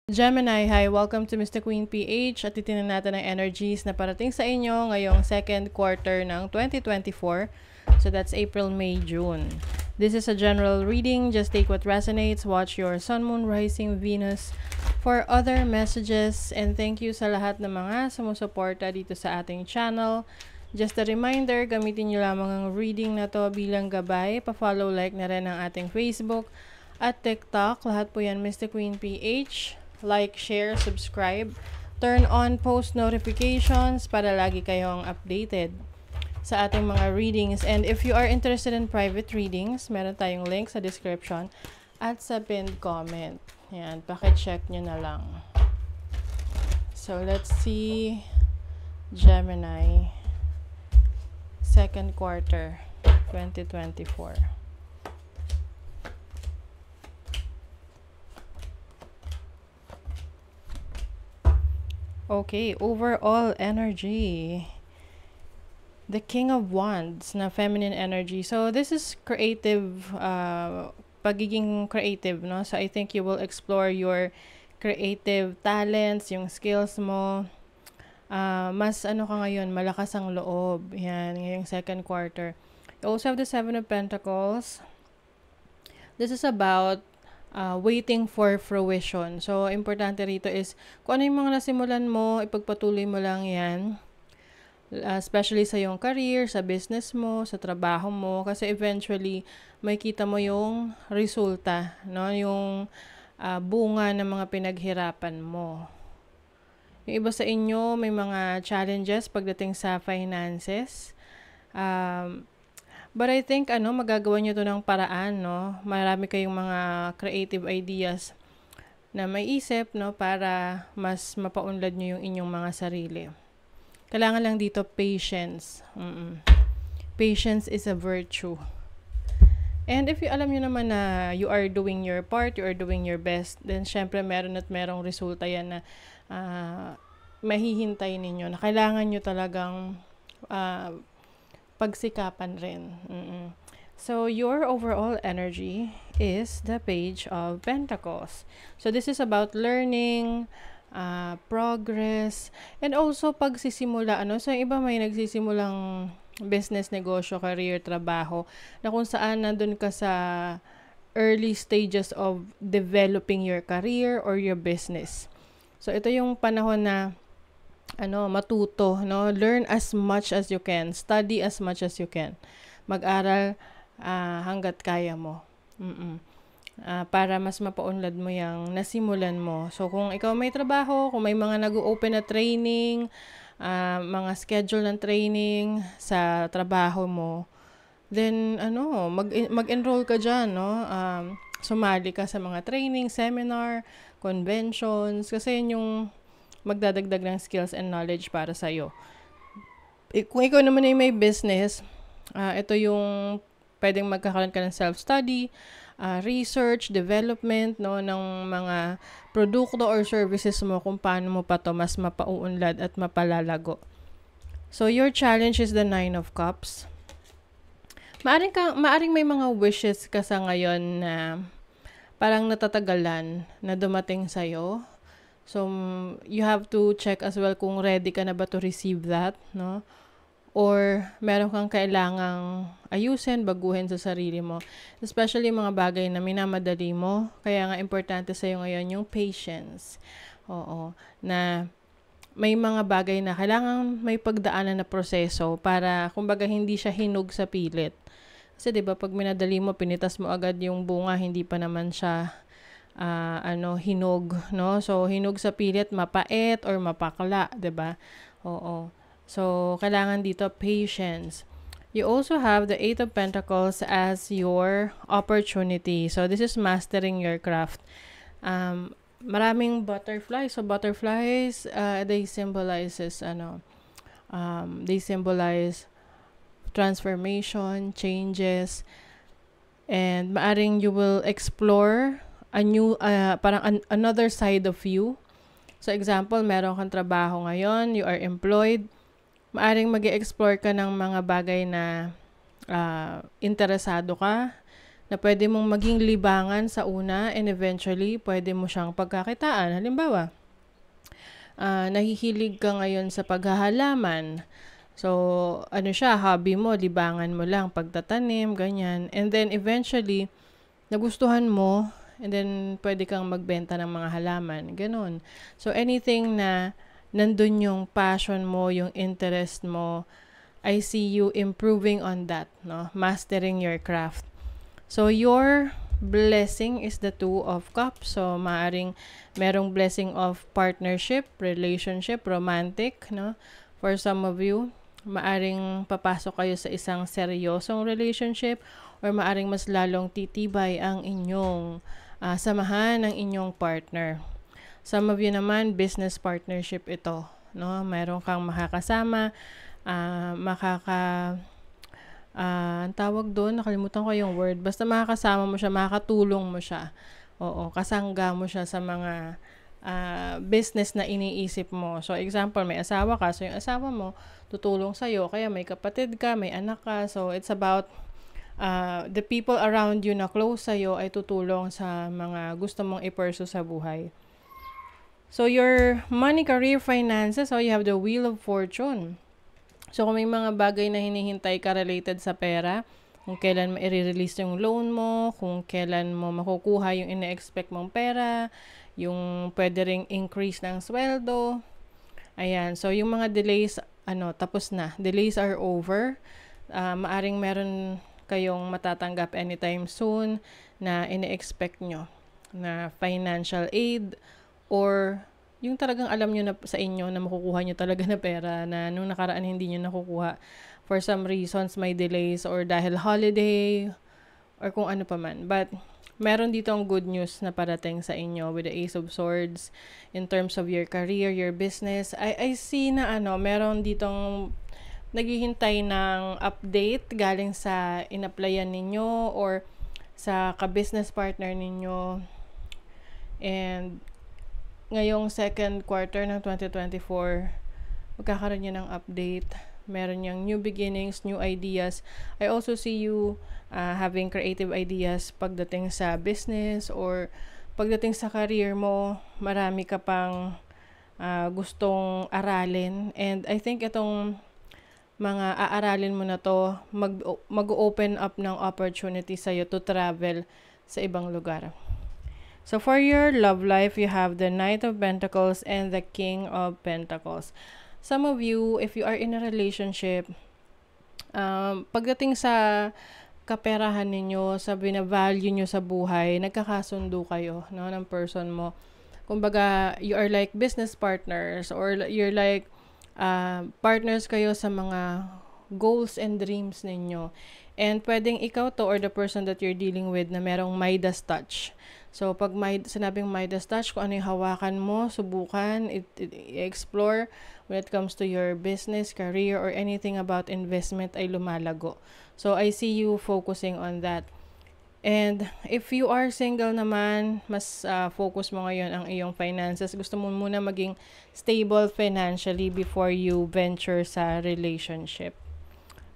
Gemini, hi! Welcome to Mr. Queen PH at titingnan natin ang energies na parating sa inyo ngayong second quarter ng 2024. So that's April, May, June. This is a general reading. Just take what resonates. Watch your Sun, Moon, Rising, Venus for other messages. And thank you sa lahat ng mga sumusuporta dito sa ating channel. Just a reminder, gamitin nyo lamang ang reading na to bilang gabay. Pa-follow, like na rin ang ating Facebook at TikTok. Lahat po yan Mr. Queen PH. Like, share, subscribe, turn on post notifications para lagi kayong updated sa ating mga readings. And if you are interested in private readings, meron tayong link sa description at sa pinned comment. Yan, paki-check nyo na lang. So, let's see Gemini, second quarter, 2024. Okay, overall energy. The King of Wands na feminine energy. So this is creative, pagiging creative, no? So I think you will explore your creative talents, yung skills mo. Mas ano ka ngayon, malakas ang loob. Yan, ngayong second quarter. You also have the Seven of Pentacles. This is about waiting for fruition. So, importante rito is, kung ano yung mga nasimulan mo, ipagpatuloy mo lang yan. Especially sa yung career, sa business mo, sa trabaho mo. Kasi eventually, may kita mo yung resulta, no? Yung bunga ng mga pinaghirapan mo. Yung iba sa inyo, may mga challenges pagdating sa finances. But I think magagawa nyo to ng paraan, no? Marami kayong mga creative ideas na may isip, no, para mas mapaunlad nyo yung inyong mga sarili. Kailangan lang dito patience. Patience is a virtue. And if you alam nyo naman na you are doing your part, you are doing your best, then syempre meron at merong resulta yan na mahihintay ninyo, na kailangan nyo talagang pagsikapan rin. So, your overall energy is the Page of Pentacles. So, this is about learning, progress, and also pagsisimula. So, yung iba may nagsisimulang business, negosyo, career, trabaho, na kung saan nandun ka sa early stages of developing your career or your business. So, ito yung panahon na matuto, no? Learn as much as you can. Study as much as you can. Mag-aral hanggat kaya mo. Para mas mapaunlad mo yung nasimulan mo. So, kung ikaw may trabaho, kung may mga nag-open na training, mga schedule ng training sa trabaho mo, then, mag-enroll ka dyan, no? Sumali ka sa mga training, seminar, conventions, kasi yun yung magdadagdag ng skills and knowledge para sa'yo. Kung ikaw naman ay may business, ito yung pwedeng magkakaroon ka ng self-study, research, development, no, ng mga produkto or services mo, kung paano mo pa to mas mapauunlad at mapalalago. So, your challenge is the Nine of Cups. Maaring may mga wishes ka sa ngayon na parang natatagalan na dumating sa'yo. So, you have to check as well kung ready ka na ba to receive that, no? Or meron kang kailangang ayusin, baguhin sa sarili mo. Especially mga bagay na minamadali mo. Kaya nga importante sa'yo ngayon yung patience. Oo. Na may mga bagay na kailangan may pagdaanan na proseso para, kumbaga, hindi siya hinog sa pilit. Kasi 'di ba pag minadali mo, pinitas mo agad yung bunga, hindi pa naman siya hinog, no? So, hinog sa pilit, mapait or mapakla, 'di ba? Oo. So, kailangan dito patience. You also have the Eight of Pentacles as your opportunity. So, this is mastering your craft. Maraming butterflies. So, butterflies, they symbolize transformation, changes, and maaring you will explore a new, another side of you. So, example, meron kang trabaho ngayon, you are employed, maaring mag-explore ka ng mga bagay na interesado ka, na pwede mong maging libangan sa una and eventually pwede mo siyang pagkakitaan. Halimbawa, nahihilig ka ngayon sa paghahalaman. So, ano siya, hobby mo, libangan mo lang, pagtatanim, ganyan. And then eventually, nagustuhan mo, and then pwede kang magbenta ng mga halaman. Ganon. So, anything na nandun yung passion mo, yung interest mo, I see you improving on that, no? Mastering your craft. So, your blessing is the Two of Cups. So, maaring merong blessing of partnership, relationship, romantic, no? For some of you, maaring papasok kayo sa isang seryosong relationship or maaring mas lalong titibay ang inyong samahan ng inyong partner. Some of you naman, business partnership ito, no? Meron kang makakasama, ang tawag doon, nakalimutan ko yung word. Basta makakasama mo siya, makakatulong mo siya. Oo, kasangga mo siya sa mga business na iniisip mo. So, example, may asawa ka. So, yung asawa mo, tutulong sa'yo. Kaya may kapatid ka, may anak ka. So, it's about the people around you na close sa'yo ay tutulong sa mga gusto mong i-pursue sa buhay. So, your money, career, finances, so you have the Wheel of Fortune. So, kung may mga bagay na hinihintay ka related sa pera, kung kailan mo i-release yung loan mo, kung kailan mo makukuha yung ine-expect mong pera, yung pwede ring increase ng sweldo. Ayan. So, yung mga delays, tapos na. Delays are over. Maaring meron kayong matatanggap anytime soon na ine-expect nyo na financial aid or yung talagang alam nyo na sa inyo na makukuha nyo talaga na pera na nung nakaraan hindi nyo nakukuha for some reasons, may delays or dahil holiday or kung ano pa man. But meron dito ang good news na parating sa inyo with the Ace of Swords in terms of your career, your business. I see na meron ditong naghihintay ng update galing sa in-applyan ninyo or sa ka-business partner ninyo. And ngayong second quarter ng 2024, magkakaroon niya ng update. Meron niyang new beginnings, new ideas. I also see you having creative ideas pagdating sa business or pagdating sa career mo. Marami ka pang gustong aralin. And I think itong mga aaralin mo na to, mag-open up ng opportunity sa'yo to travel sa ibang lugar. So, for your love life, you have the Knight of Pentacles and the King of Pentacles. Some of you, if you are in a relationship, pagdating sa kaperahan ninyo, sa binavalue nyo sa buhay, nagkakasundo kayo, no, ng person mo. Kumbaga, you are like business partners or you're like partners kayo sa mga goals and dreams ninyo. And pwedeng ikaw to or the person that you're dealing with na merong Midas touch. So, pag sinabing Midas touch, kung ano yung hawakan mo, subukan, i-explore when it comes to your business, career, or anything about investment ay lumalago. So, I see you focusing on that. And if you are single naman, mas focus mo ngayon ang iyong finances. Gusto mo muna maging stable financially before you venture sa relationship.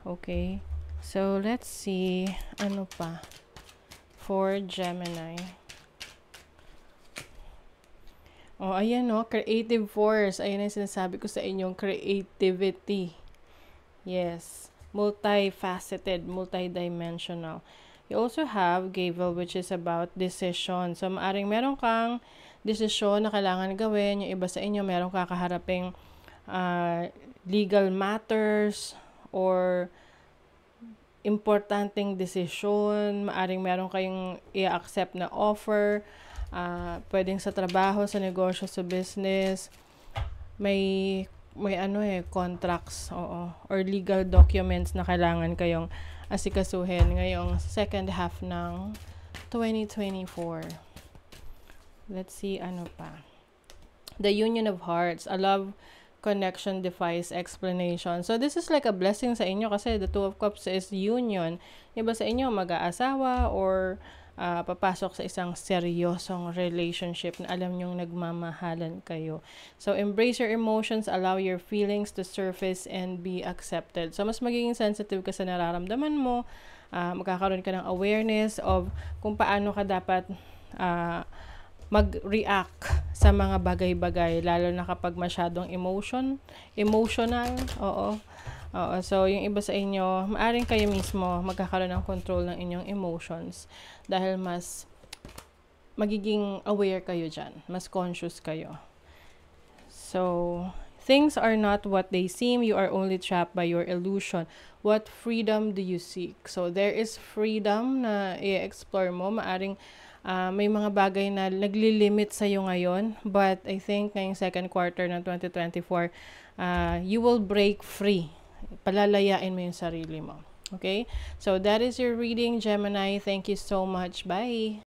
Okay? So, let's see, ano pa for Gemini. Oh, ayan creative force. Ayan ang sinasabi ko sa inyong creativity. Yes. Multifaceted, multidimensional. You also have Gavel, which is about decision. So, maaring meron kang desisyon na kailangan gawin. Yung iba sa inyo, meron kakaharaping legal matters or importanteng desisyon. Maaring meron kayong i-accept na offer. Pwedeng sa trabaho, sa negosyo, sa business. May contracts, or legal documents na kailangan kayong asikasuhin ngayong second half ng 2024. Let's see, ano pa. The Union of Hearts, a love connection defies explanation. So, this is like a blessing sa inyo kasi the Two of Cups is union. Iba sa inyo, mag-aasawa or papasok sa isang seryosong relationship na alam nyong nagmamahalan kayo. So, embrace your emotions, allow your feelings to surface and be accepted. So, mas magiging sensitive ka sa nararamdaman mo magkakaroon ka ng awareness of kung paano ka dapat mag-react sa mga bagay-bagay, lalo na kapag masyadong emotional, oo. Oo, so yung iba sa inyo, maaring kayo mismo magkakaroon ng control ng inyong emotions dahil mas magiging aware kayo dyan, mas conscious kayo. So, things are not what they seem. You are only trapped by your illusion. What freedom do you seek? So, there is freedom na i-explore mo. Maaring may mga bagay na naglilimit sa'yo ngayon. But I think ngayong second quarter ng 2024, you will break free. Palalayain mo yung sarili mo. Okay? So, that is your reading, Gemini. Thank you so much. Bye!